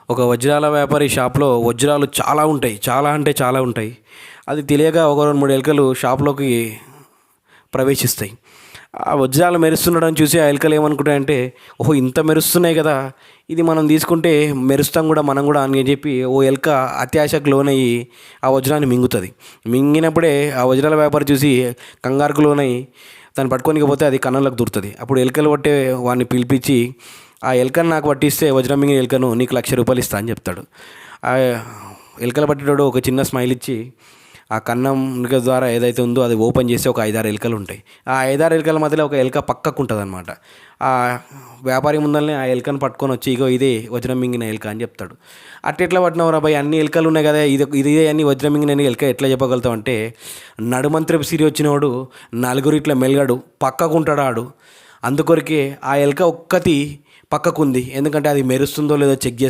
ఒక వజ్రాల వ్యాపారి షాప్లో వజ్రాలు చాలా ఉంటాయి. చాలా అంటే చాలా ఉంటాయి. అది తెలియక ఒక 2, 3 ఎలుకలు షాప్లోకి ప్రవేశిస్తాయి. ఆ వజ్రాలు మెరుస్తుండడం చూసి ఆ ఎలుకలు ఏమనుకుంటాయంటే, ఓహో! ఇంత మెరుస్తున్నాయి కదా! ఇది మనం తీసుకుంటే మెరుస్తాం కూడా మనం కూడా అని చెప్పి ఓ ఎలుక అత్యాశకు లోనయ్యి ఆ వజ్రాన్ని మింగుతుంది. మింగినప్పుడే ఆ వజ్రాల వ్యాపారి చూసి కంగారుకు లోనై దాన్ని పట్టుకోనికి పోతే అది కన్నంలోకి దూరుతుంది. అప్పుడు ఎలుకలు పట్టే వాడిని పిలిపించి, ఆ ఎలుకను నాకు పట్టిస్తే వజ్రం మింగిన ఎలుకను నీకు ₹1,00,000 ఇస్తా అని చెప్తాడు. ఆ ఎలుకలు పట్టేటోడు ఒక చిన్న స్మైల్ ఇచ్చి ఆ కన్నం ద్వారా ఏదైతే ఉందో అది ఓపెన్ చేస్తే ఒక 5, 6 ఎలుకలు ఉంటాయి. ఆ 5, 6 ఎలుకల మధ్యలో ఒక ఎలుక పక్కకు ఉంటుంది అనమాట. ఆ వ్యాపారి ముందరనే ఆ ఎలుకను పట్టుకొని వచ్చి, ఇగో ఇదే వజ్రం మింగిన ఎలుక అని చెప్తాడు. అట్టెట్లా పట్టినవురా భయ్, అన్ని ఎలుకలు ఉన్నాయి కదా, ఇదే అన్ని వజ్రం మింగిన ఎలుక ఎట్లా చెప్పగలుగుతావు అంటే, నడుమంత్రపు సిరి వచ్చినవాడు నలుగురు ఇట్లా మెలగడు, పక్కకు ఉంటాడు ఆడు. అందుకొరకే ఆ ఎలుక ఒక్కటి పక్కకుంది, ఎందుకంటే అది మెరుస్తుందో లేదో చెక్ చేసుకో